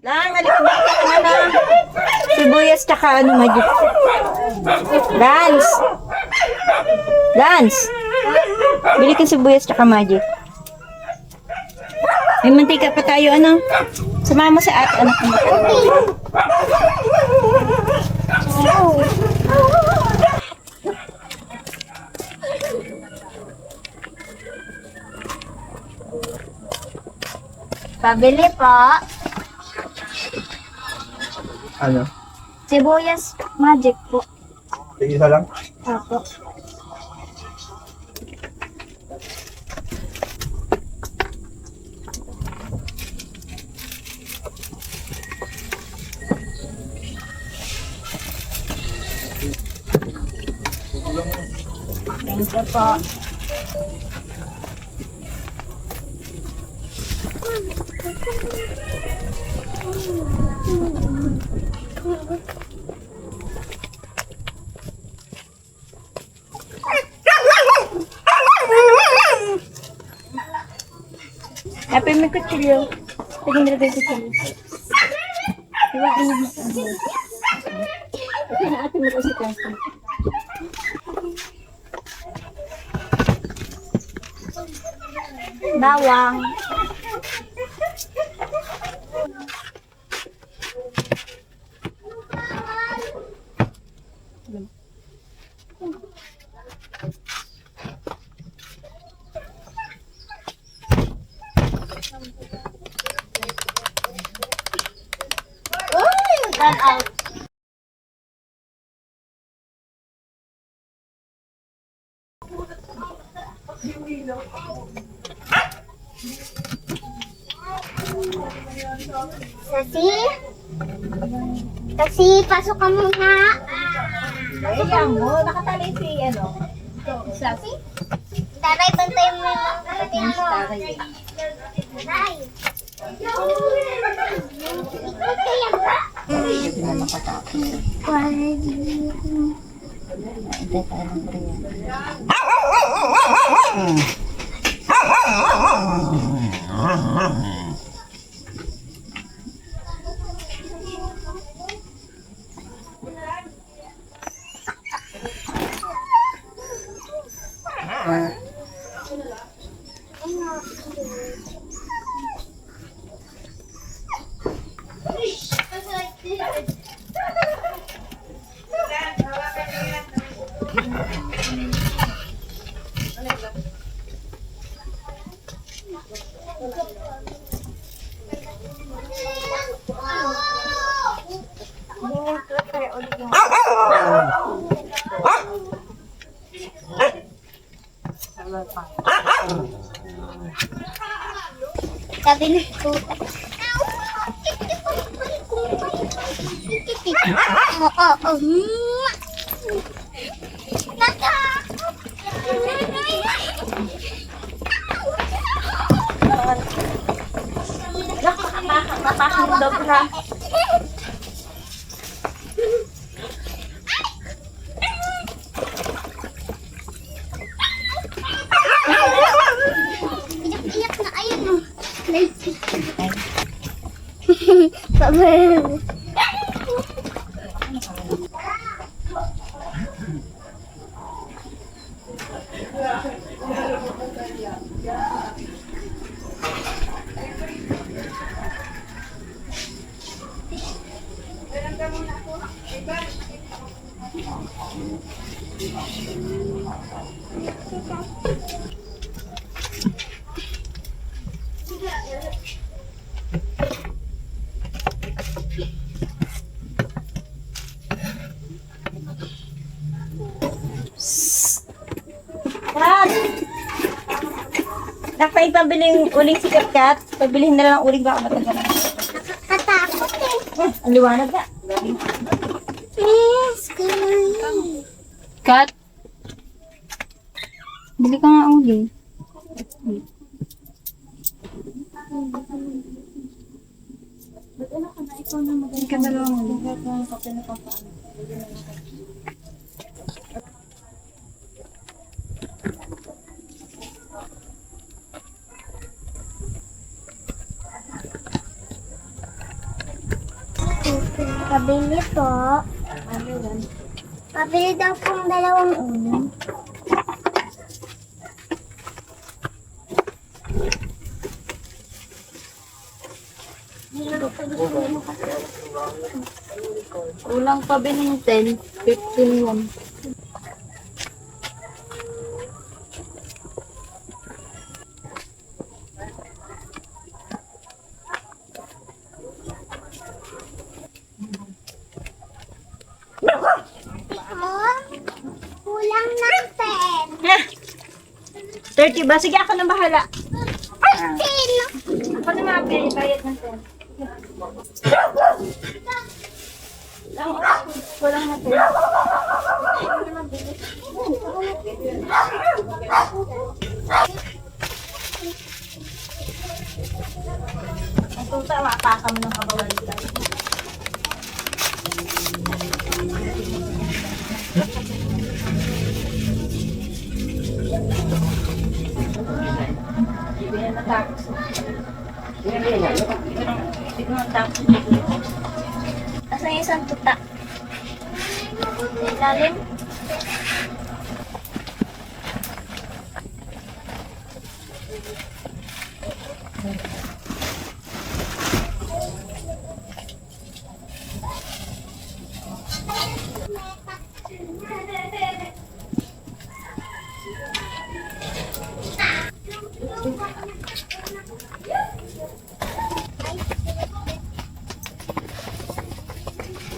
Lang, halika na. Ano? Sibuyas tsaka ano, magic. Lance! Lance! Bili ka sibuyas tsaka magic. May mantika pa tayo, ano? Sumama sa anak mo. Pabili po. Ano? Sibuyas magic po. Isa lang? Opo. Thank you po. Happy may kutsilyo. Pwede nila tayo kutsilyo. Iwain mo sa ano. Pinaatin mo ko si Kasi. Bawang. Cut out. Sasi? Kasi, pasok ka muna. Ayan mo, nakatali si ano. Sasi? Taray, bantay mo yung kapatid mo. Taray. Taray. Hindi na makatapos. Hindi tayo ng Korean. Sabi na tuta. Oo. Natakot. Napakang dobra. Iyak na, ayun mo. Sabi. Kat! Nakapay pabili yung uling si Kat. Pabilihin na lang ang uling baka matagal. Nakakatakot eh. Ang liwanag na. Yes, kawaii. Kat! Bili ka nga uling. Bili ka na lang uling. Pabili po. Pabili daw pong dalawang ulam. Ulang pa bininten, 15 yan. Kulang natin. 30 ba? Sige, ako na bahala. Sino? Ako na mabili, bayad ng 10. Walang natin. Ang tuta, mapakam ng kabawan nila. Hindi na natapos. Hindi ko natapos. Asan yung isang tuta? Sa ilalim?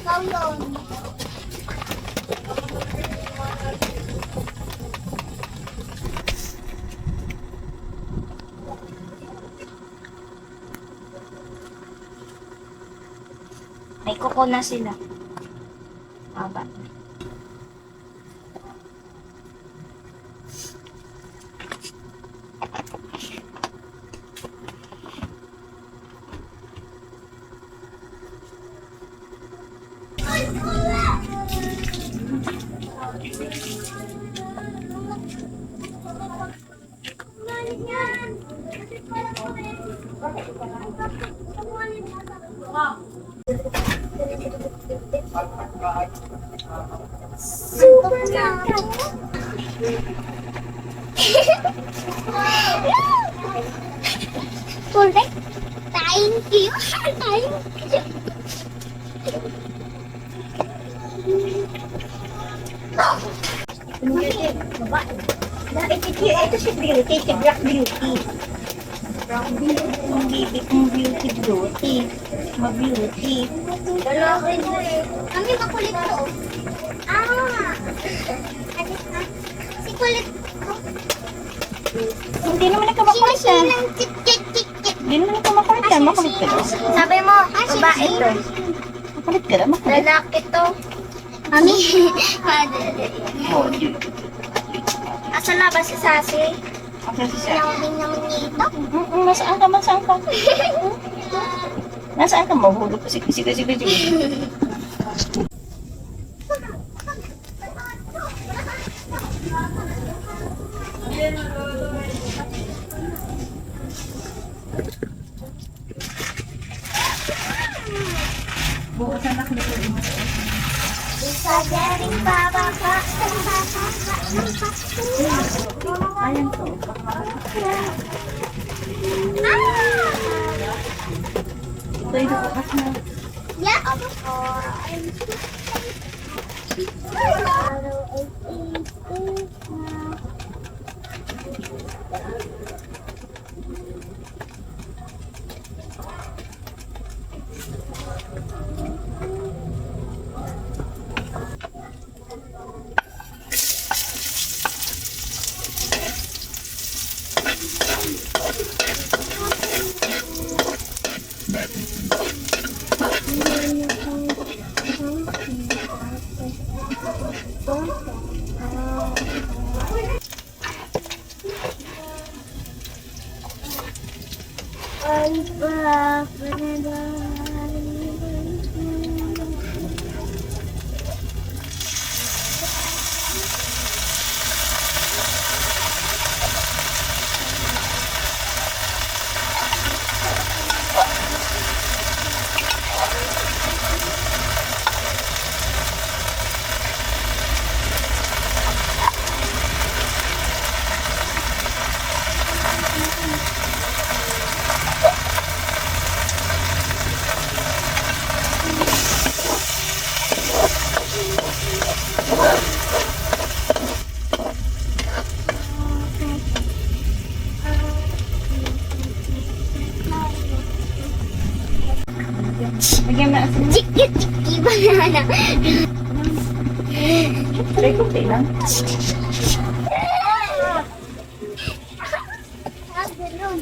Kaulong. May kuko na sila. Aba. Super na. Correct. Thank you. Thank you. Ito si Beauty, si Black Beauty. Black Beauty, ang baby kong Beauty Beauty. Ma-beauty. Dalawa rin eh. Kami makulit to. Ah. Alis na. Si kulit. Hindi naman ikaw makulit yan. Sinisilang kit. Hindi naman ikaw makulit yan. Makulit ka daw. Sabi mo, babae to. Makulit ka daw, makulit. Lalaki to. Mami. Oh, Asa na ba si Sasi? okay, siya. Sinawin naman niya ito. Nasaan ka? Nasaan ka? Nasaan ka? Mahulog ko. Sige. Isa galing bababa. Ayan to. Ito yung bukas na. Yeah. Lagyan mo na asin. Chiki banana. Try ko lang. Ganun.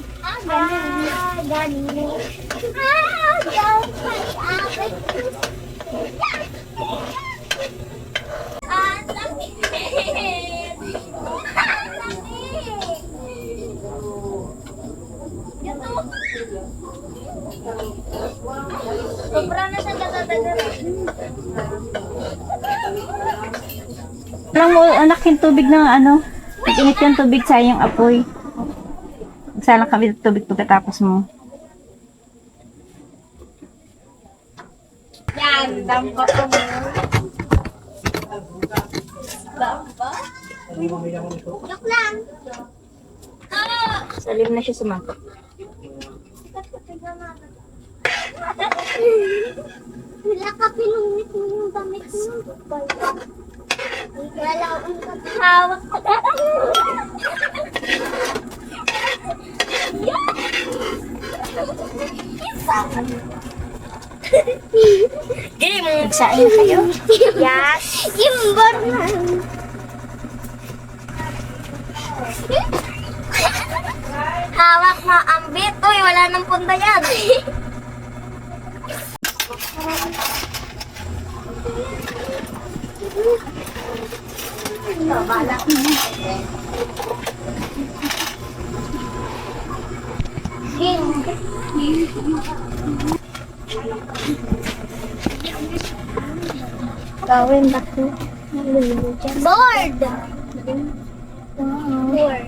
Ganun. Ganun. Sobra na siya katadagan. Alam mo, anak, yung tubig ng ano, init yung tubig, sayang apoy. Magsalang kami ng tubig pagkatapos mo. Yan, dampa ko mo. Dampa? Joke lang. Salim na siya sumangkot. Wala ka pinungit mo yung damit mo. Wala akong hawak. Game! Nagsain kayo? Yes. Gimbor na. Hawak mo ang bit. Uy, wala nang punta yan. Gawin ba ito? Board! Board.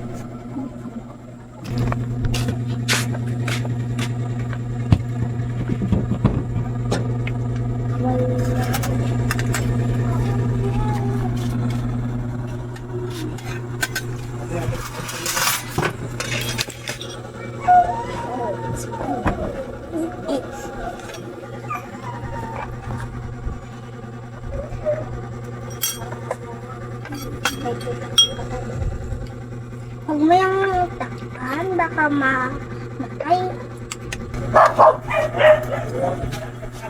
Huwag mo yung takpan, baka matay.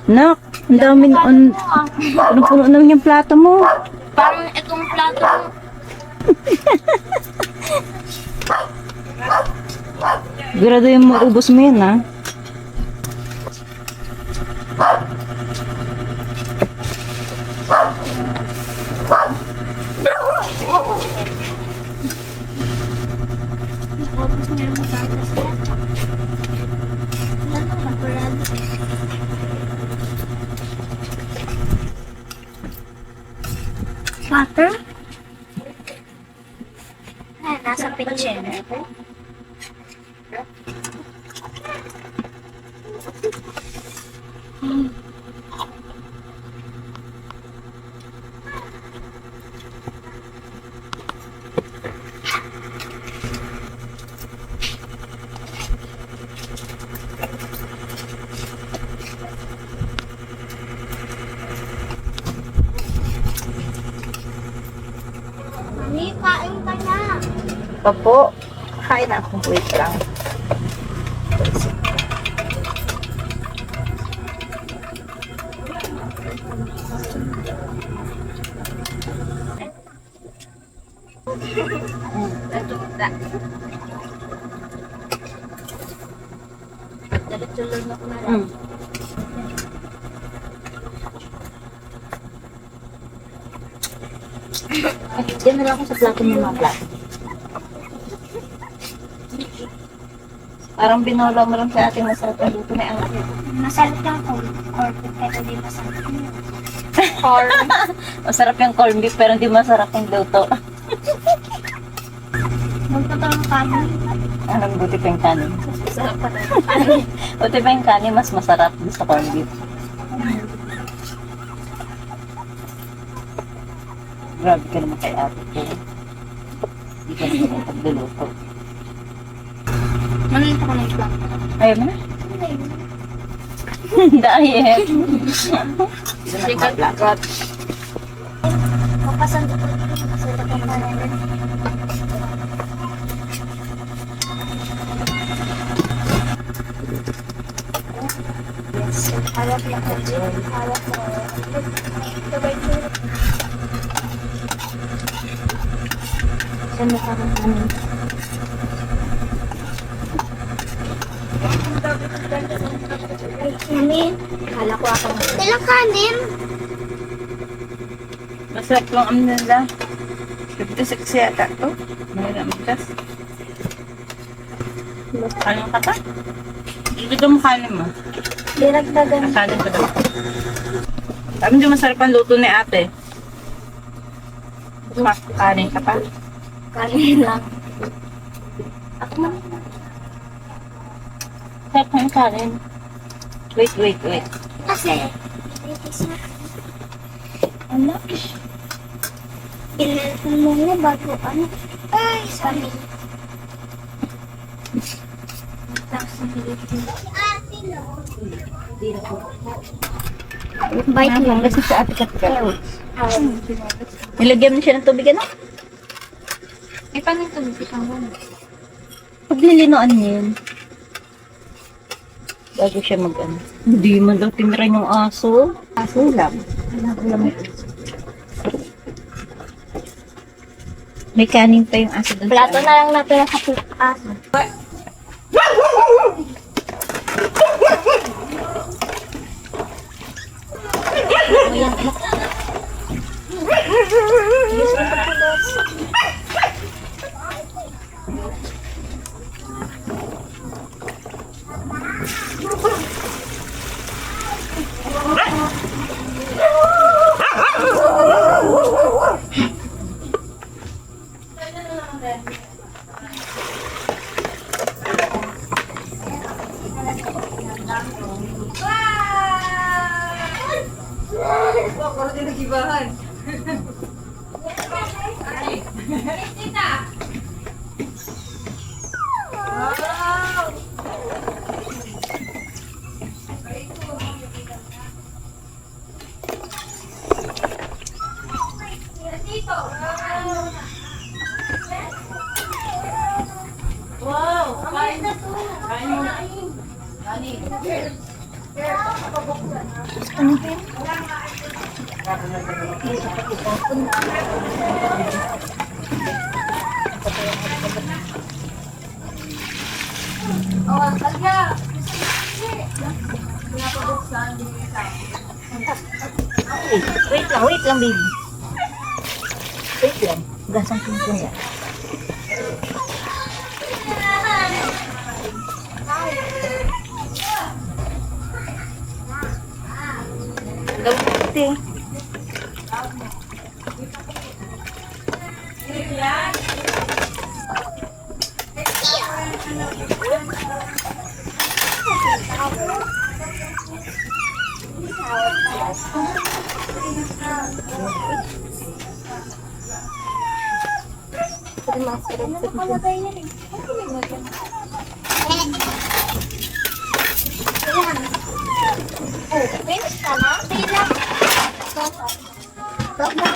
Nak, ang dami punong-puno naman yung plato mo. Parang itong plato mo. Sigurado yung maubos mo yun, ha? Tapos na yung matatas yan. Wala nang makurado. Butter? Ay, nasa pitchen. Mami, kain ka na. Papo, kain na ako. Wait lang. Mm. Diyan na lang ako sa plato ng mga plato. Parang binola mo lang sa ating masarap na luto na ang akin. Masarap yung corn beef, pero di masarap yung corn. Masarap yung corned beef pero hindi masarap yung luto. Magtotoo ng kanin. Anong buti pa yung kanin? Masarap pa rin. Buti pa yung kanin mas masarap doon sa corned beef. Grabe ka naman kay ate ko. Hindi ka naman pagluluto. Manulit ako ng vlog. Ayaw mo na? Diet. Sikat got. Pasan ko. Pasan ko kanin. Yes. Harap na ko. Harap na. Sabay ko. Saan mo parang kanin? Ay, kanin. Kala ko ako. Ilang kanin? Masarap lang ang nila. 56 yata to. Mayroon ang bigas. Anong kata? Ibigay mo kanin mo. Dinagdagan. Kanin ko daw. Sabi niyo masarap ang luto ni ate. Kanin ka pa. Kanin lang. Ako man. Sarap ng kanin. Wait. Kasi, ano? Ilalasan mo na bago ano? Ay, sorry. Tapos bite mo. Kasi sa ate kat-kat. Nilagyan mo siya ng tubig ano? Eh, paano yung tubig isang gano'n? Pag nilinoan niya yun. Bago siya mag-ano. Hindi man daw tinira yung aso. Aso lang. Alam. May kanin pa yung aso doon. Plato na lang natin sa aso. Wait lang, baby. Wait lang. Gasang pinto niya. Gawin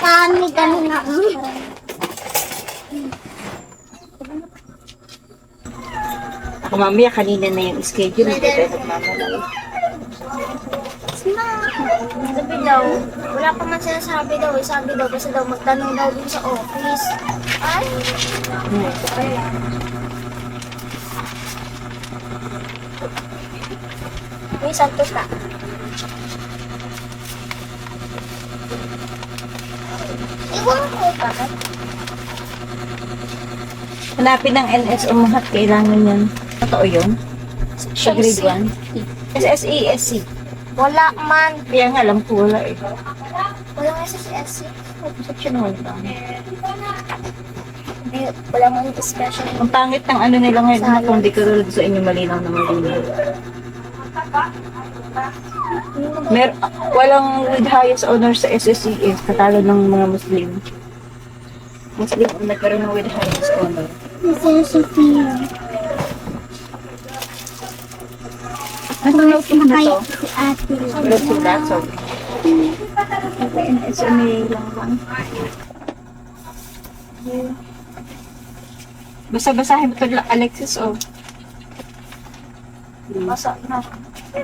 Kami ganun na. Mamaya kanina na yung schedule. Hindi tayo nagmamalala. Sabi daw, wala pa man sinasabi daw. Sabi daw, kasi daw magtanong daw dun sa office. Ay, may santos ka. Iwan ko pa. Hanapin ng LSO mahat. Kailangan yan. Totoo yun? Sa grade 1? SSE, SC. Wala man. Kaya nga alam ko wala eh. Walang SSC. Section 1 lang. Wala man special. Ang pangit ng ano nila ngayon na kung di ka sa inyo malinaw na malinaw. Walang with highest honor sa SSCS, katalo ng mga Muslim. Muslim ang nagkaroon ng with highest honor. Sophia. Ano na ito? Si ate. Look at that, sorry. SMA lang. Basa-basahin mo ito, Alexis, oh. Basa na.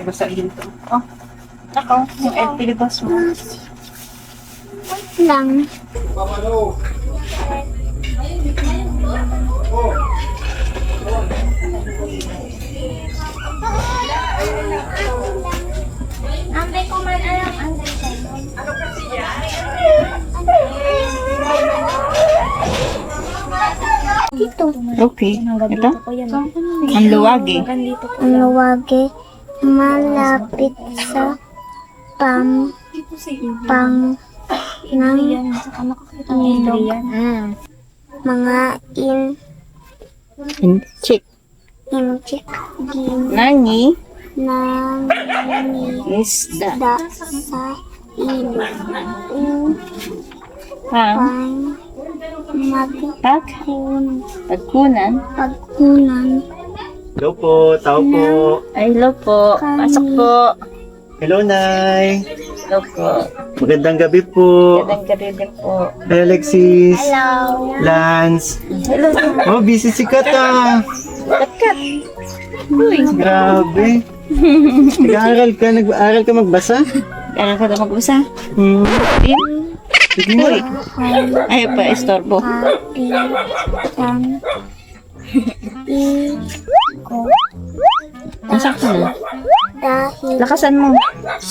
Basa din to. Oh. Nako, yung LP libas mo. Lang. Ambay ko man alam ang ano kasi yan? Dito. Okay. Ito? Ang luwagi. Ang luwagi malapit sa pang ng ilog. Mga Chick. inchik Nani? ng Isda. sa ilog. Pang. Upang Pagkunan. pagkunan Hello po, tao po. Ay, hello po. Pasok po. Hello, Nay. Hello po. Magandang gabi po. Magandang gabi din po. Hi, Alexis. Hello. Lance. Hello. Oh, busy si Kat ah. Kat. Uy. Grabe. Nag-aaral ka? Nag-aaral ka magbasa? Kaya ka na mag-usa. Hmm. Tim? Sige nga. Uy. Ay, pa, estorbo. Kapitan Iko Nasakto na. dahil Lakasan mo.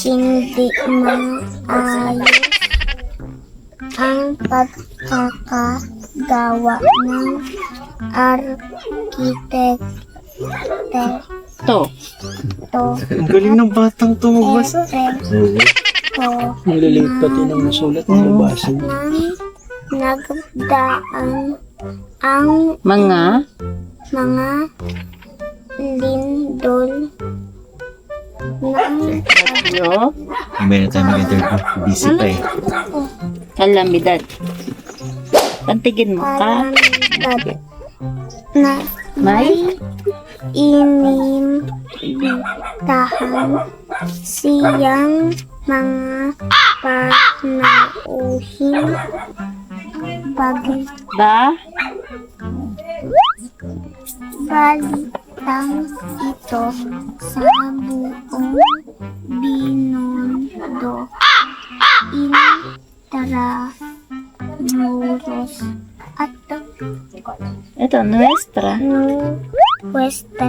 hindi maayos ang pagkakagawa ng arkitekto. Ang galing ng batang to magbasa. Maliliit pati ng nasulat ng nabasa. Nang nagdaan ang Mga. mga lindol ng Yo. Meron tayo mag-interview. Busy pa eh. Kalamidad. Pantigin mo ka. kalamidad na May. inimbitahan siyang mga panauhin Ba. balitang ito sa buong Binondo Intramuros at Ito, nuestra. Nuestra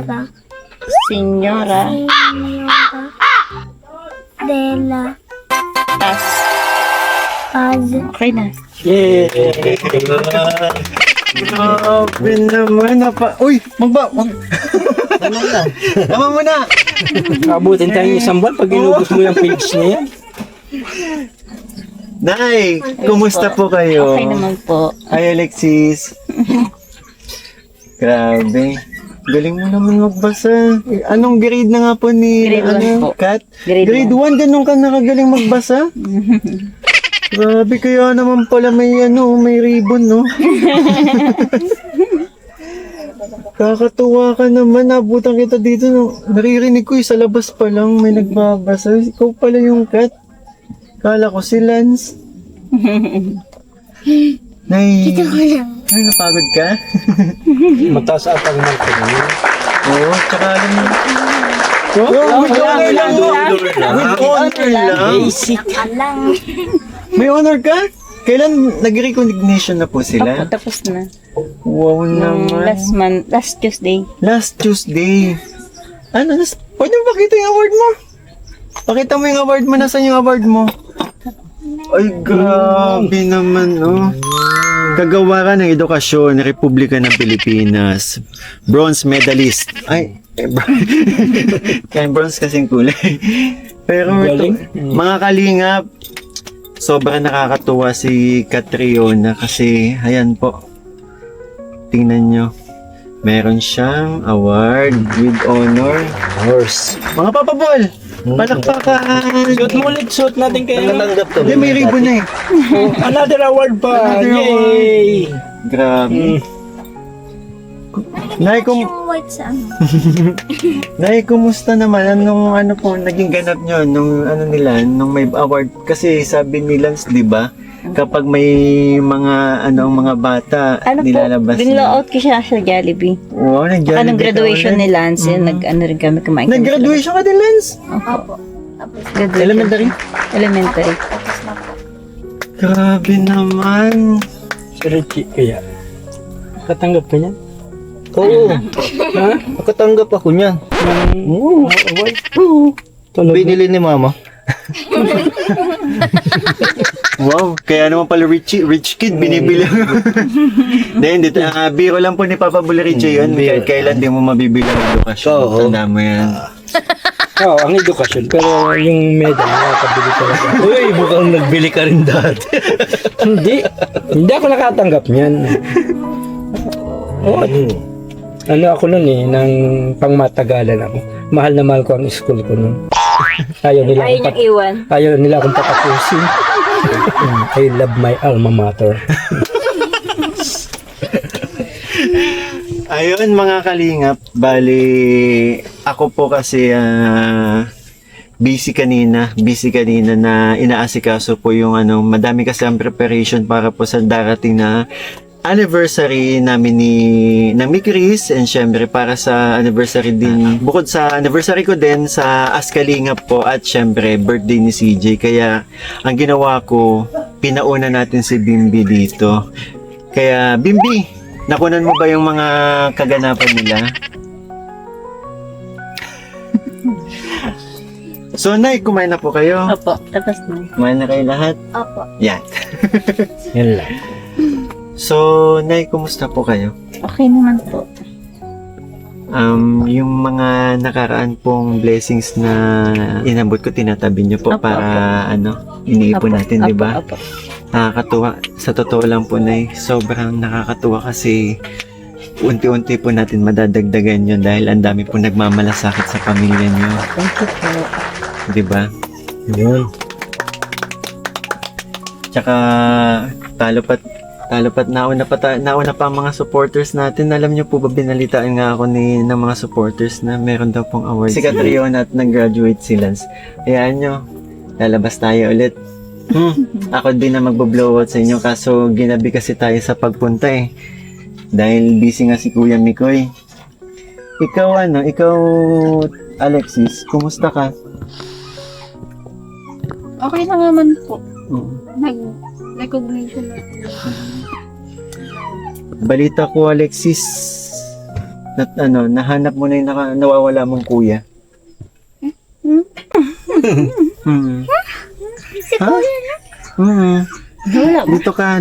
Señora. Señora de la Paz. Paz. Okay na. Yay! Grabe naman. Uy! Tama mo na! Abutin tayo ng isang buwan pag inubos mo yung page na yan. Nay! Kumusta po kayo? Okay naman po. Hi, Alexis. Grabe. Galing mo naman magbasa. Anong grade na nga po ni Grade 1 po. Kat? Grade Grade 1, ganun ka nakagaling magbasa? Grabe, kaya naman pala may may ribbon, no? Kakatuwa ka naman, nabutan kita dito. No? Naririnig ko sa labas pa lang may nagbabasa. Ikaw pala yung Kat. Kala ko si Lance. Nay, ay, napagod ka? Mataas at ang marka na yun. Oo, tsaka alam mo. With honor lang. With honor lang. Basic. May honor ka? Kailan nag-recognition na po Opo, sila? tapos na. Wow naman. Last Tuesday. Last Tuesday. Pwede mo pakita yung award mo? Pakita mo yung award mo. Nasaan yung award mo? Ay, grabe naman, no? Kagawaran ng Edukasyon, Republika ng Pilipinas. Bronze medalist. Ay, kaya bronze kasing kulay. Pero Galing. mga kalingap, sobrang nakakatuwa si Catriona kasi, ayan po. Tingnan nyo. Meron siyang award with honor. Horse. Mga papabol! Palakpakan! Suot mo ulit, suot natin kayo. Hindi, may ribbon na eh. Another award pa. Another Yay! Grabe. Nay, Yung white sa ano. Nay, kumusta naman? Anong ano po naging ganap nyo nung ano nila, nung may award? Kasi sabi ni Lance, di ba? Kapag may mga ano mga bata Ano po, nilalabas binlow out ko siya sa Jollibee. Wow, nag-Jollibee Anong graduation ka ulit. ni Lance, yun, nag-ano rin kami kumain. kami Nag-graduation ka din, Lance? Opo. Graduation. Elementary? Elementary. Grabe naman. Si Richie kaya. Katanggap ka niyan? Oo, Ha? nakatanggap ako niyan. Oo, Award? talaga. Binili ni mama. Wow, kaya naman pala rich kid, binibili. Hindi, biro lang po ni Papa Bula Richie yun. Biro. Kailan di mo mabibili ang edukasyon. Oo. Tanda mo yan. Oo, ang edukasyon. Pero yung medal, nakakabili ka lang. Uy, mukhang nagbili ka rin dati. Hindi ako nakatanggap niyan. Oo, ano ako nun nang pangmatagalan ako. Mahal na mahal ko ang school ko nun. Ayaw nila Ayaw niyang iwan. Ayaw nila akong patapusin. I love my alma mater. Ayun mga kalingap, bali ako po kasi busy kanina na inaasikaso po yung ano, madami kasi ang preparation para po sa darating na anniversary namin ni Chris, and syempre para sa anniversary din, bukod sa anniversary ko din sa Askalingap po, at syempre birthday ni CJ, kaya ang ginawa ko, pinauna natin si Bimbi dito. Kaya Bimbi, nakunan mo ba yung mga kaganapan nila? So, Nay, kumain na po kayo. Opo, tapos na. Kumain na kayo lahat? Opo. Yan. Yan lang. So, Nay, kumusta po kayo? Okay naman po. Yung mga nakaraan pong blessings na inabot ko, tinatabi niyo po Opo, para ano, iniipon Opo, natin, di ba? Opo. Nakakatuwa. Sa totoo lang po, Nay, sobrang nakakatuwa kasi unti-unti po natin madadagdagan yun dahil ang dami po nagmamalasakit sa pamilya niyo. Thank you po. Di ba? Yun. Tsaka talo pat nauna pa ang mga supporters natin. Alam niyo po ba, binalitaan nga ako ng mga supporters na meron daw pong award. Si Catriona at nag-graduate si Lance. Hayaan nyo, lalabas tayo ulit. Ako din na magbo-blow out sa inyo, kaso ginabi kasi tayo sa pagpunta eh. Dahil busy nga si Kuya Mikoy. Ikaw Alexis, kumusta ka? Okay na naman po. Mm. Nag-recognition na. Balita ko, Alexis, nahanap mo na yung nawawala mong kuya. Si Kuya na. Wala ba?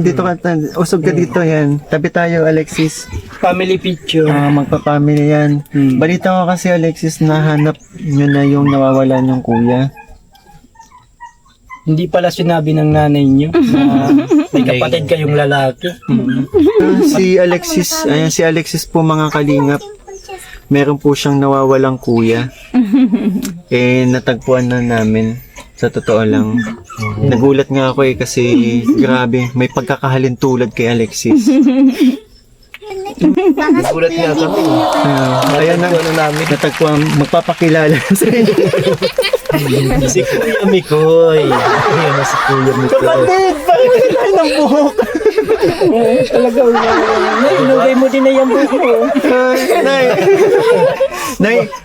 Dito ka, usog ka dito yan. Tabi tayo, Alexis. Family picture. Magpapamilya yan. Balita ko kasi, Alexis, nahanap nyo na yung nawawala ng kuya. Hindi pala sinabi ng nanay niyo na may kapatid kayong lalaki. Si Alexis po, mga kalingap, meron po siyang nawawalang kuya. Natagpuan na namin. Sa totoo lang. Nagulat nga ako kasi grabe, may pagkakahalin tulad kay Alexis. Nagulat nga kami. Ayan na, natagpuan, magpapakilala sa inyo. Si Kuya Mikoy. Ayan na si Kuya Mikoy. Kapatid, bakit tayo ng buhok? Talaga, inugay mo din na yung buhok mo.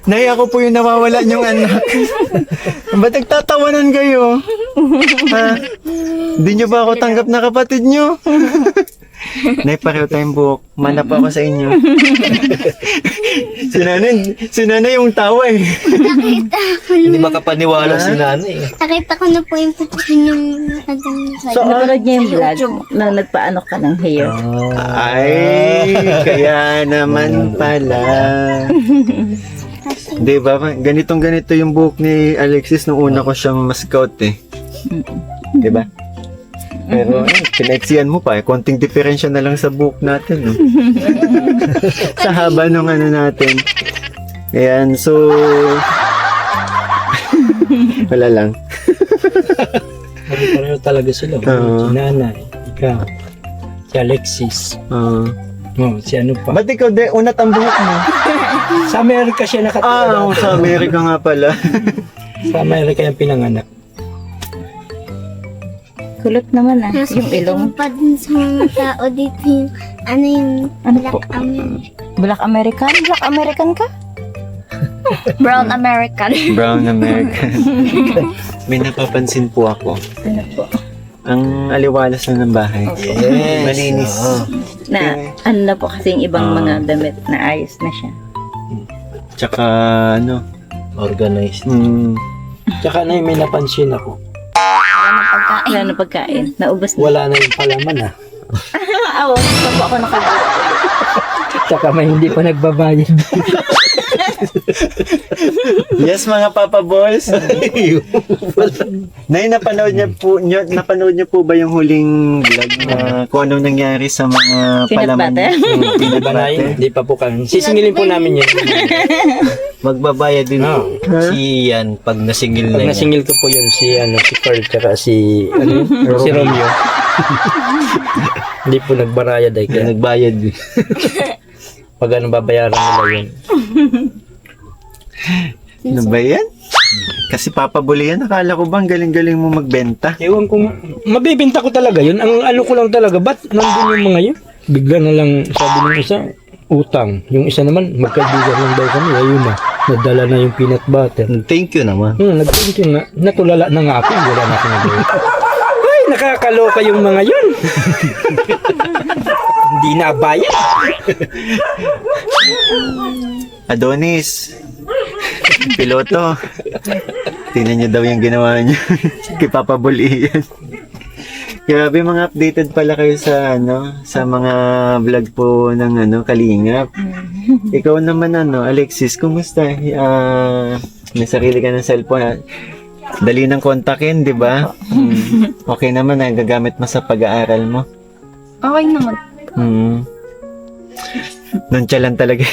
Nay, ako po yung nawawala niyong anak. Ba't nagtatawanan kayo? Ha? Di niyo ba ako tanggap na kapatid niyo? Nay, pareho tayong buhok. Manap ako sa inyo. si nanay yung tawa eh. Hindi makapaniwala si nanay. Nakita ko na po yung picture yung So, napanood niya yung vlog na nagpaano ka ng hair. Ay, kaya naman pala. Di ba? Ganito yung buhok ni Alexis nung una ko siyang mascout eh. Di ba? Pero kineksiyan mo pa eh. Konting diferensya na lang sa buhok natin. No? Sa haba nung ano natin. Ayan, so... wala lang. Pareho talaga sila. Oo. Si nanay, ikaw, si Alexis. Oh, si ano pa. Ba't ikaw unat ang buhok mo? Sa Amerika siya nakatira. Sa Amerika nga pala. Sa Amerika yung pinanganak. Kulot naman ah, yung ilong. Pa din sa mga tao dito yung, ano yung Ano black po? American. Black American? Black American ka? Brown American. Brown American. May napapansin po ako. Ano po? Ang aliwalas na ng bahay. Yes. Malinis. Na, ano na po kasi yung ibang mga damit na ayos na siya. Tsaka ano, Organized. Tsaka na may napansin ako. Wala na pagkain. Naubos na. Wala na yung palaman ah. Oo, gusto po ako nakabuo. Tsaka may hindi pa nagbabayad. yes mga Papa Balls. Nay, napanood niyo po ba yung huling vlog na kung anong nangyari sa mga Peanut palaman? butter? Peanut Banay, butter. hindi pa po kami. Sisingilin po namin yun. Magbabayad din si Ian pag nasingil na Pag yan. nasingil ko po yun si Pearl tsaka si si Romeo. Hindi po nagbarayad ay Kaya kaya nagbayad. pag ano babayaran nila yun. Ano ba yan? Kasi Papa Bully yan, akala ko bang galing-galing mo magbenta? Ewan ko nga. Mabibinta ko talaga yun. Ang ano ko lang talaga, ba't nandun yung mga yun? Bigla na lang sabi ng isa, utang. Yung isa naman, magkaibigan lang daw kami. Ayun na, nadala na yung peanut butter. Thank you naman. Nag-thank you nga. Natulala na nga ako. Wala na akong nagawa. Ay, nakakaloka yung mga yun. Hindi nabayad. Adonis, piloto. Tingnan niyo daw yung ginawa niyo. Kay Papa Bully yan. Grabe, mga updated pala kayo sa sa mga vlog po ng Kalingap. Ikaw naman Alexis, kumusta? May sarili ka ng cellphone. Dali ng kontakin, di ba? Okay naman, gagamit mo sa pag-aaral mo. Okay naman. Nonchalant talaga.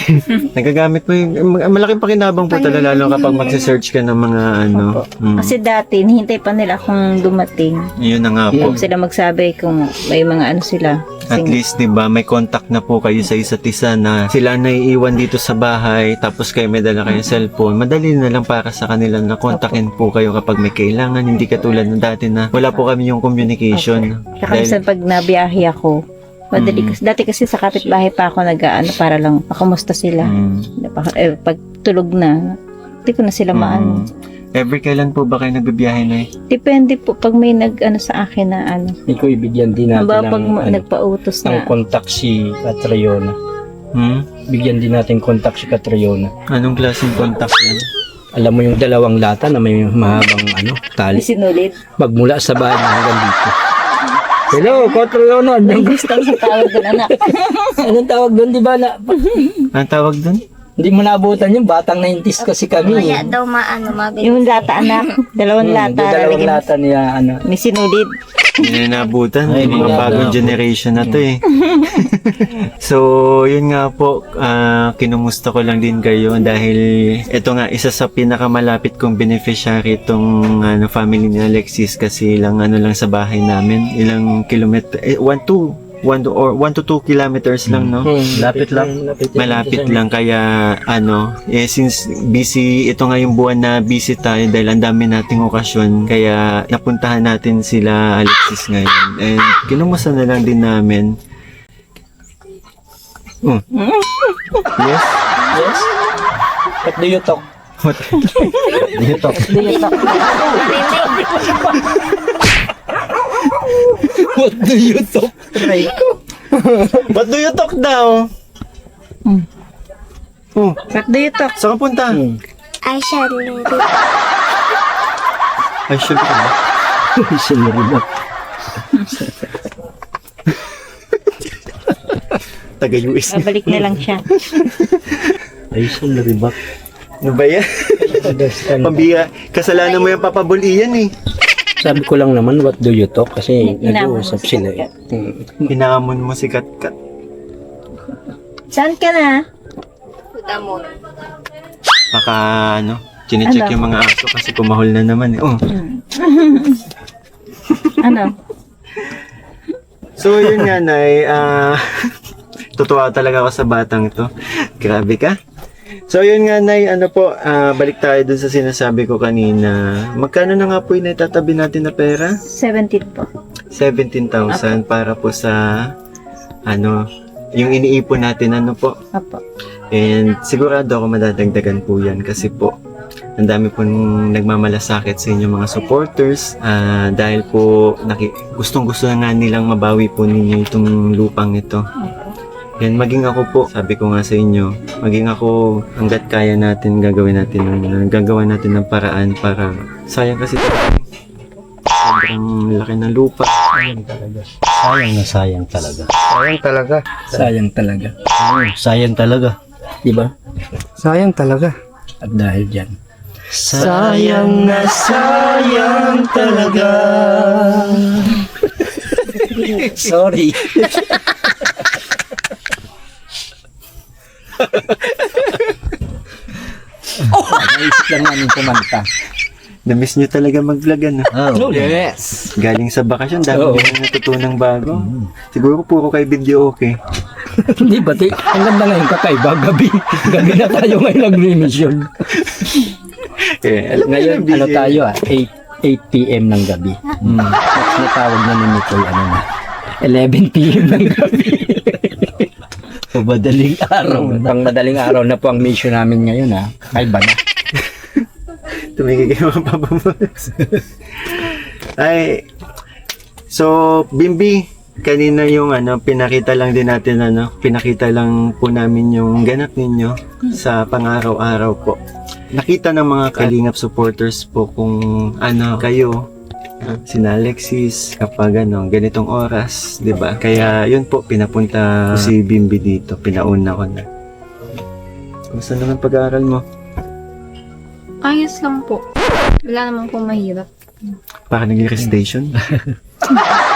Nagagamit mo yung malaking pakinabang po talaga lalo kapag magse-search ka ng mga Kasi dati, hihintay pa nila kung dumating. Yun na nga po. Huwag sila magsabi kung may mga sila. At least, di ba, may contact na po kayo sa isa't isa na sila na iiwan dito sa bahay, tapos kayo may dala kayong cellphone. Madali na lang para sa kanila na kontakin po kayo kapag may kailangan. Hindi katulad ng dati na wala po kami yung communication. Saka minsan pag nabiyahe ako, madali kasi, dati kasi sa kapitbahay pa ako para lang makamusta sila. Pag tulog na, hindi ko na sila maano. Every kailan po ba kayo nagbibiyahe na Depende po pag may sa akin na Ikaw ibigyan din natin Ba, pag ng, nagpautos ng na. contact si Catriona. Bigyan din natin contact si Catriona. Anong klaseng contact yan? Alam mo yung dalawang lata na may mahabang tali. Sinulit. Magmula sa bahay hanggang dito. Hello, Catriona. May gusto sa tawag doon, anak. Anong tawag doon, di ba? Anong tawag doon? Hindi mo naabutan yung batang 90s kasi kami. Kaya daw mabilis. Yung lata, anak. Dalawang lata. Dalawang lalagyan- lata niya, May sinulit. Hindi na nabutan. Ay, Yung hindi mga na bagong nabutan. generation na to eh. So, yun nga po, kinumusta ko lang din kayo dahil ito nga, isa sa pinakamalapit kong beneficiary itong family ni Alexis kasi lang lang sa bahay namin. Ilang kilometer, 1 to 2 kilometers lang, no? Lapit lang. Malapit lang kaya since busy ito nga yung buwan na busy tayo dahil ang dami nating okasyon kaya napuntahan natin sila Alexis ngayon and kinumusta na lang din namin. Yes? Yes? What do you talk? Dito. What do you talk? What do you talk daw? What do you talk? Saan ka punta? I shall read. Ay, sure ka ba? Taga-US. Babalik na lang siya. Ay, sinaribak. Ano ba yan? Pambira. Kasalanan mo yung papabuli yan eh. Sabi ko lang naman, what do you talk? Kasi Hinamon nag-uusap mo si sila. Katkat. Hinamon mo si Katkat. Saan ka na? Damon. Baka chinecheck Ano? yung mga aso kasi kumahol na naman eh. Ano? So yun nga, Nay, Natutuwa talaga ako sa batang to. Grabe ka. So yun nga, Nay, ano po, balik tayo dun sa sinasabi ko kanina. Magkano na nga po yung naitatabi natin na pera? 17 po. 17,000 para po sa, ano, yung iniipon natin, ano po. Apo. And sigurado ako madadagdagan po yan kasi po, ang dami po nagmamalasakit sa inyo mga supporters dahil po gustong-gusto na nga nilang mabawi po ninyo itong lupang ito. Yan, maging ako po, sabi ko nga sa inyo, maging ako hanggat kaya natin gagawin natin ng paraan para sayang kasi sobrang laki ng lupa. Sayang talaga. Sayang na sayang talaga. Sayang talaga. Sayang talaga. Sayang talaga. Diba? Sayang talaga. At dahil dyan, Sayang na sayang talaga. Sorry. naisip lang namin kumanta. Na-miss nyo talaga mag-vlog, ano? Oh, Yes. Galing sa bakasyon, dami Oo. nyo natutunang bago. Siguro puro kay video okay. Hindi ba? Ang ganda ngayon kakaiba. Gabi na tayo ngayon nag-remission. Alam mo Ngayon, na, busy. ano tayo 8 p.m. ng gabi. Next na tawag na ni Nicole, ano na, 11 p.m. ng gabi. madaling araw na. Pang madaling araw na po ang mission namin ngayon, ha. Kakaiba na. Tumigil kayo mga papamulas. Ay, so, Bimbi, kanina yung pinakita lang din natin, pinakita lang po namin yung ganap ninyo sa pang-araw-araw po. Nakita ng mga Kalingap supporters po kung kayo, sina Alexis, kapag ganitong oras, di ba? Kaya yun po, pinapunta ko si Bimbi dito, pinauna ko na. Kumusta naman pag-aaral mo? Ayos lang po. Wala naman pong mahirap. Para nag-restation?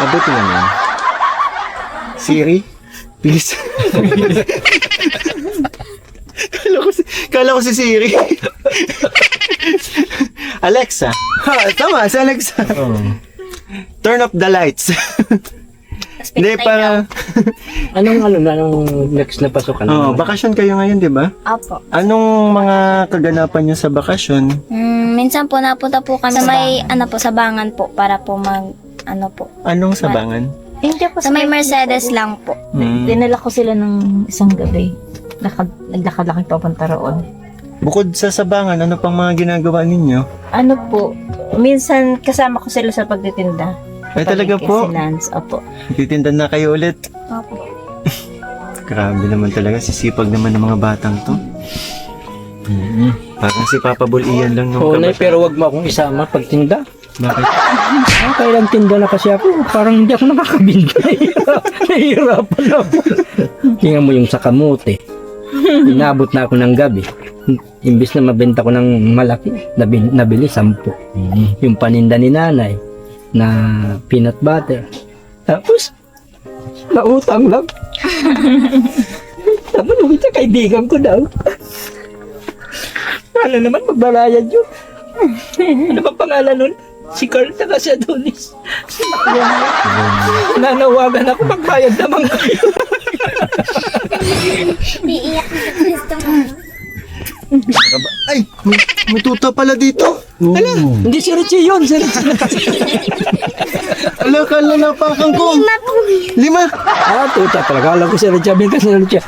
Mabuti naman. Siri? Please. Kala ko si Siri. Alexa. Ha, tama, si Alexa. Turn off the lights. Hindi, para... Anong next na pasok? Bakasyon kayo ngayon, di ba? Opo. Anong mga kaganapan nyo sa bakasyon? Minsan po napunta po kami sa may, sabangan po, para po Anong sabangan? Hindi po sa may Mercedes lang po. Dinala ko sila ng isang gabi. Naglakad-lakad papunta roon. Bukod sa sabangan, ano pang mga ginagawa ninyo? Ano po, minsan kasama ko sila sa pagtitinda. Ay, talaga po? Finance, opo. Titinda na kayo ulit? Opo. Grabe naman talaga, sisipag naman ng mga batang to. Parang si Papa Bull Ian lang nung Oo, Nay, pero wag mo akong isama pagtinda. Bakit? Kailan tinda na kasi ako, parang hindi ako nakakabinta. Nahihirapan ako. Tingnan mo yung sa kamote. Inabot na ako ng gabi. Imbis na mabenta ko ng malaki, nabili 10. Yung paninda ni nanay na peanut butter. Tapos, nautang lang. Tapos, nakita kaibigan ko daw. Ano naman, magbalayad yun. Ano ba pangalan nun? Si Carl na si Adonis. Nanawagan ako, magbayad naman kayo. Iiyak na gusto mo. Ay, may tuta pala dito. Ala, Hindi si Richie yun, si Richie. ala, kalalapakan ko. 5. Tuta talaga. Alam ko si Richie. Sabihin ka si Richie.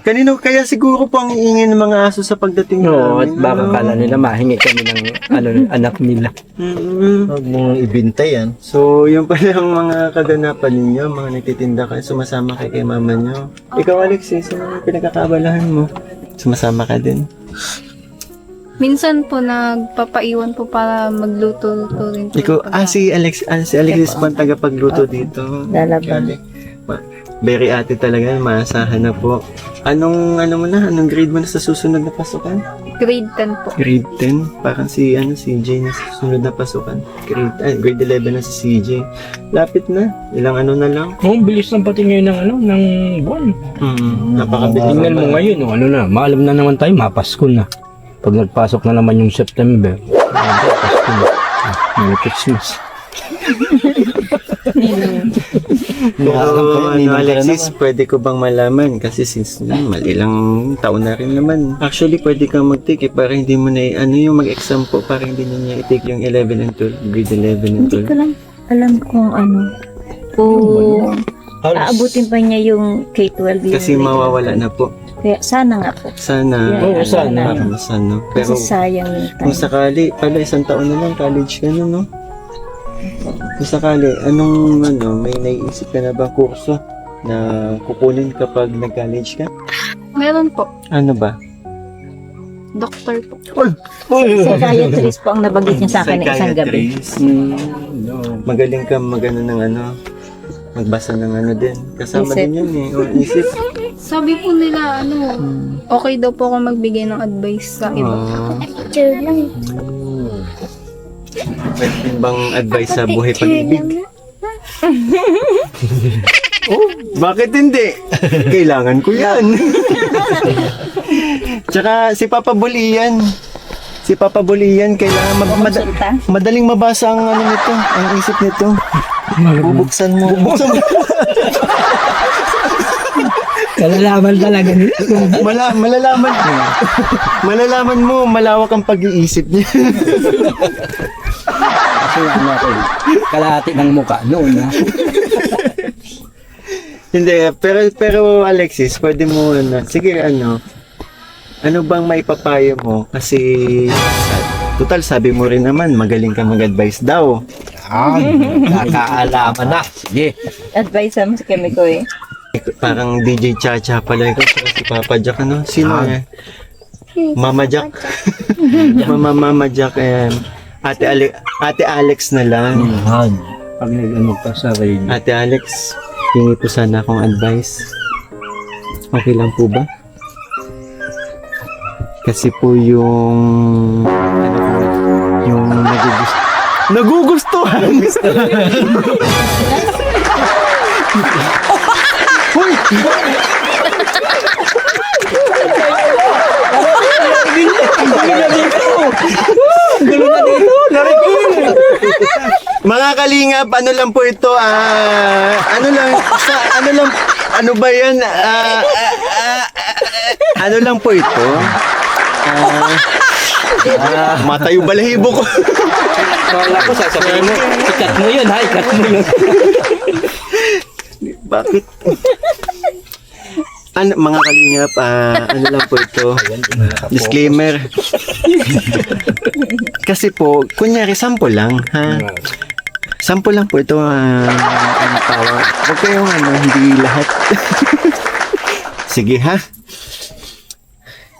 Kanino kaya siguro po ang iingin ng mga aso sa pagdating No, at namin, baka kala nila mahingi kami ng anak nila. Huwag mong ibinta yan. So, yun pala ang mga kaganapan ninyo, mga nagtitinda kayo, sumasama kayo kay mama nyo. Ikaw, Alexis, ano yung pinagkakabalahan mo? Sumasama ka din? Minsan po nagpapaiwan po para magluto-luto rin po. Ikaw, si Alexis po ang tagapagluto dito. Lalaban. Very ate talaga, maasahan na po. Anong grade mo na sa susunod na pasukan? Grade 10 po. Grade 10? Parang si CJ na sa susunod na pasukan. Grade 11 na si CJ. Lapit na. Ilang na lang. Oh, bilis ng pati ngayon ng buwan. Napakabilis. Tingnan mo ngayon, maalam na naman tayo, mapasko na. Pag nagpasok na naman yung September, Pasko na. Merry Christmas. Pero Alexis, pwede ko bang malaman? Kasi since mali lang taon na rin naman. Actually, pwede kang mag-take para hindi mo na, ano yung mag-exam po, para hindi na niya i-take yung 11 and 12, grade 11 and Hindi 12. ko lang alam kung ano. Kung aabutin pa niya yung K-12. Kasi mawawala na po. Kaya sana nga po. Sana. Oo, sana. Sana. Kasi Pero sayang yung kung time. sakali, pala isang taon na lang, college ka na, no? Kung sakali, may naiisip ka na bang kurso na kukunin kapag nag-college ka? Meron po. Ano ba? Doktor po. Psychiatrist po ang nabanggit niya sa akin ng isang gabi. Psychiatrist. Magaling ka magano ng magbasa ng din. Kasama Isip. din yun eh. O, isip. Sabi po nila, okay daw po ako magbigay ng advice sa iba. Picture lang. Pwede din bang advice sa buhay pag-ibig? Bakit hindi? Kailangan ko yan. Tsaka si Papa Bulian. Si Papa Bulian, kailangan Konsulta. madaling mabasa ang nito, ang isip nito. Bubuksan mo. Kalalaman talaga nila. Malalaman mo. Malalaman mo, malawak ang pag-iisip niya. Kasi kalahati ng mukha noon. Hindi, pero Alexis, pwede mo sige ano bang maipapayo mo? Kasi total sabi mo rin naman magaling ka mag-advise daw. Nakaalaman na. Sige. Advice sa mas kami ko eh. Parang DJ Chacha pala ikaw, saka si Papa Jack, Sino Mama Jack. Mama Jack, Ate Alex na lang. Pag nag-ano ka sa radio. Ate Alex, hingi po sana akong advice. Okay lang po ba? Kasi po yung nagugustuhan. Hoy! Mga kalingap, ano lang po ito, ano ba yan, ano lang po ito, matayo balahibo ko. Kala ko sasabihin mo, ikat mo yun ha, ikat mo yun. Bakit? Mga kalingap, ano lang po ito, disclaimer. Kasi po, kunyari, sample lang, ha? Sample lang po ito, tawa. Huwag kayong hindi lahat. Sige, ha?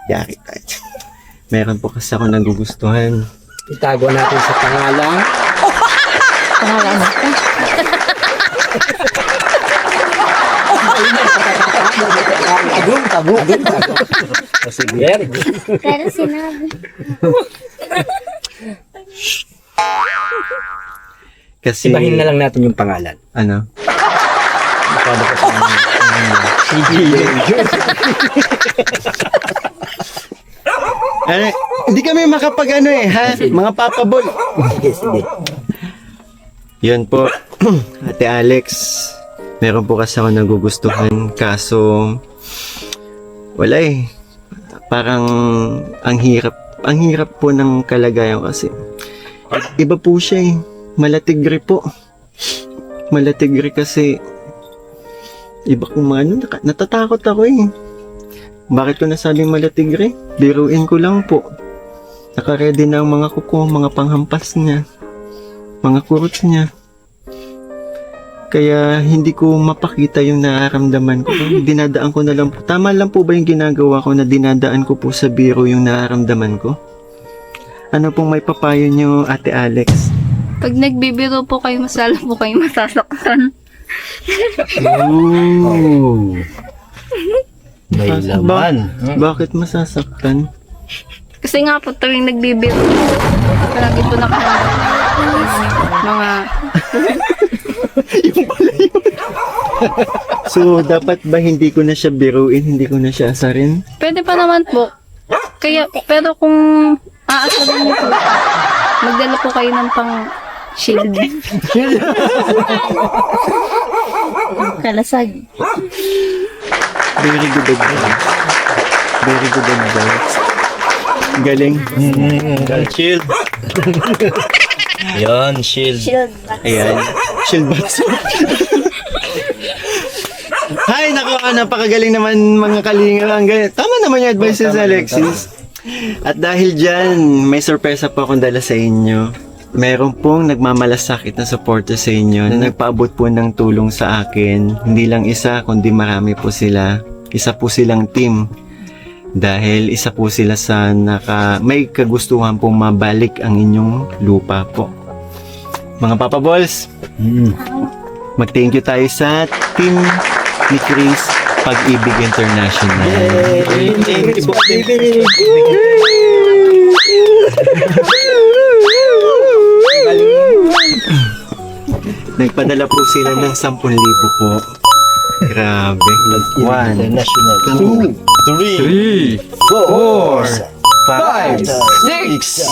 Yari tayo. Meron po kasi ako nagugustuhan. Itago natin sa pangalan. Pangalan mo. Tago. Sige. Pero sinabi. Kasi, Ibahin na lang natin yung pangalan. ano? Masyado ka sa Hindi kami makapag ha? Mga papabol. Sige. Yun po, Ate Alex, meron po kasi ako nagugustuhan, kaso wala eh. Parang ang hirap po ng kalagayan kasi iba po siya eh. Malatigre po. Malatigre kasi iba kung natatakot ako eh. Bakit ko nasabing malatigre? Biruin ko lang po. Naka-ready na ang mga kuko, mga panghampas niya, mga kurots niya. Kaya hindi ko mapakita yung nararamdaman ko. Dinadaan ko na lang po. Tama lang po ba yung ginagawa ko na dinadaan ko po sa biro yung nararamdaman ko? Ano pong may papayo niyo, Ate Alex? Pag nagbibiro po kayo, masala po kayo masasaktan. Ooh. May laman. Bakit masasaktan? Kasi nga po, tuwing nagbibiro, palagi po mga So, dapat ba hindi ko na siya biruin? Hindi ko na siya asarin? pwede pa naman po. Kaya, pero kung aasarin niyo po, magdala po kayo ng Shield. Kalasag. Very good advice. Very good advice. Galing. Shield. Yan, shield. Shield. Ayan. Shield box. Hay, naku, napakagaling naman mga kalinga. Ang galing. Tama naman yung advice ni Alexis. At dahil dyan, may sorpresa po akong dala sa inyo. Meron pong nagmamalasakit na supporter sa inyo na nagpaabot po ng tulong sa akin. Hindi lang isa, kundi marami po sila. Isa po silang team. Dahil isa po sila sa may kagustuhan pong mabalik ang inyong lupa po. Mga Papa Balls, mag-thank you tayo sa team ni Chris Pag-ibig International. Nagpadala po sila ng 10,000 po. Grabe. 1, International. 2, 3, 4, 5, 6,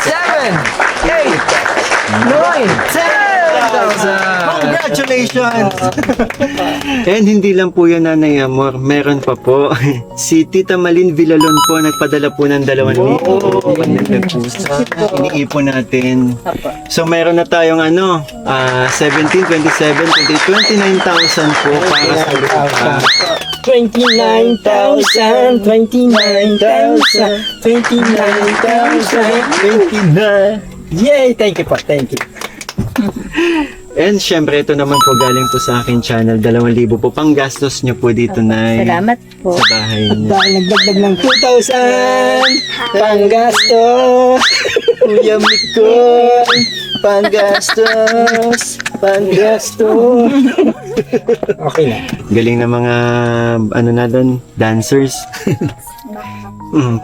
7, 8, 9, 10,000. Congratulations! And hindi lang po yan, Nanay Amor. Meron pa po. Si Tita Malin Villalon po, nagpadala po ng 2,000. Iniipon natin. So, meron na tayong 17, 27, 29,000 po para sa lupa. 29,000, 29,000, 29,000. Yay! Thank you po, thank you. And syempre, ito naman po galing po sa akin channel. 2,000 po pang gastos nyo po dito, Nay. Salamat po. Sa bahay niyo. Dahil nagdagdag ng 2,000 panggastos. Kuya Mikoy, panggastos, panggastos. Okay na. Galing na mga, na doon, dancers.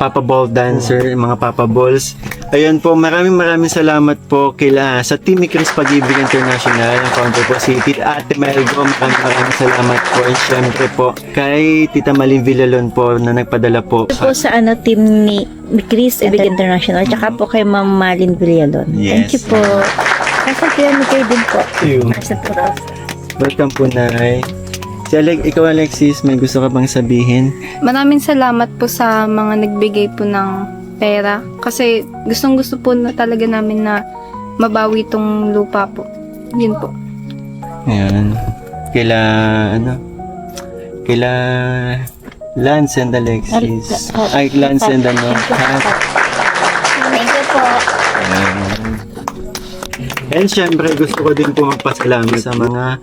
Papa Ball dancer, mga Papa Balls. Ayun po, maraming salamat po sa team ni Chris Pag-ibig International, ang founder po si Ate Melgo. Maraming salamat po. And syempre po, kay Tita Malin Villalon po na nagpadala po. Ito po sa team ni Chris Pag-ibig International, tsaka po kay Ma'am Malin Villalon. Yes. Thank you po. Kasal kayo ni kayo din po. Kasal po. Welcome po, Nay. Ikaw, Alexis, may gusto ka bang sabihin? Maraming salamat po sa mga nagbigay po ng pera. Kasi gustong-gusto po na talaga namin na mabawi itong lupa po. Yun po. Ayan. Kaila Lance and Alexis. Ay, Lance and Thank you po. And syempre, gusto ko din po magpasalamat sa mga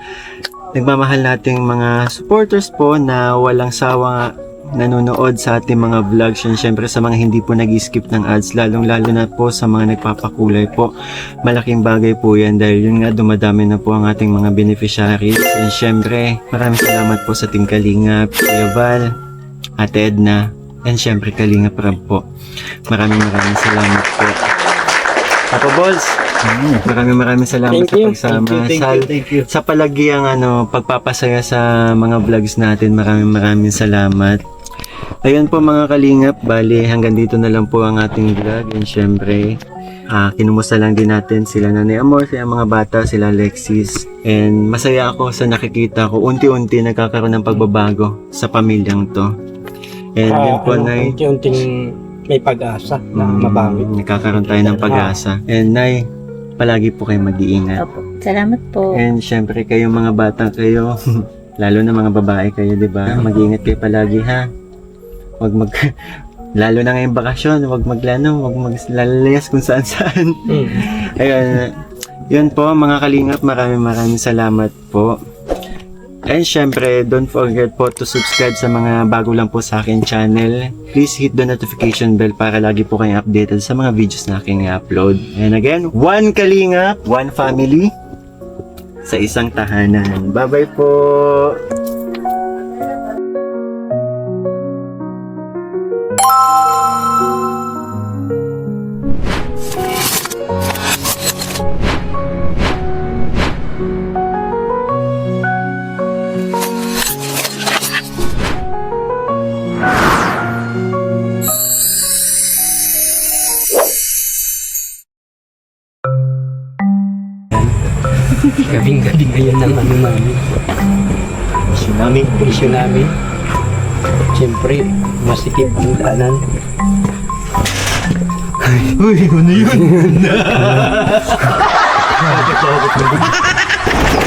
nagmamahal nating mga supporters po na walang sawa nanonood sa ating mga vlogs. And syempre sa mga hindi po nag-skip ng ads, lalong-lalo na po sa mga nagpapakulay po. Malaking bagay po yan dahil yun nga, dumadami na po ang ating mga beneficiaries. And syempre, maraming salamat po sa Team Kalingap, Kuya Val, Ate Edna, and syempre Kalingap Rab po. Maraming salamat po. Papa Balls, maraming salamat Thank you. sa pagsama. Thank you. Sa palagiang pagpapasaya sa mga vlogs natin, maraming salamat. Ayun po mga kalingap, bali hanggang dito na lang po ang ating vlog. And syempre, kinumusta lang din natin sila Nanay Amor, sila mga bata, sila Alexis. And masaya ako sa nakikita ko, unti-unti nagkakaroon ng pagbabago sa pamilyang to. And yun po, Nay, Unti-unting may pag-asa na mabawi. nagkakaroon tayo ng pag-asa. And Nay, palagi po kayo mag-iingat. Opo. Salamat po. And syempre kayong mga bata kayo, lalo na mga babae kayo, di ba? Mag-iingat kayo palagi, ha? Lalo na ngayong bakasyon, huwag maglalayas kung saan-saan. Ayun, yun po mga kalingap, maraming salamat po. And syempre, don't forget po to subscribe sa mga bago lang po sa akin channel. Please hit the notification bell para lagi po kayong updated sa mga videos na aking upload. And again, one kalingap, one family, sa isang tahanan. Bye-bye po! Gabing-gabi ngayon ng ano namin. Presyo namin. Siyempre, masikip ang daanan. Uy, ano yun?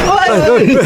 Ay,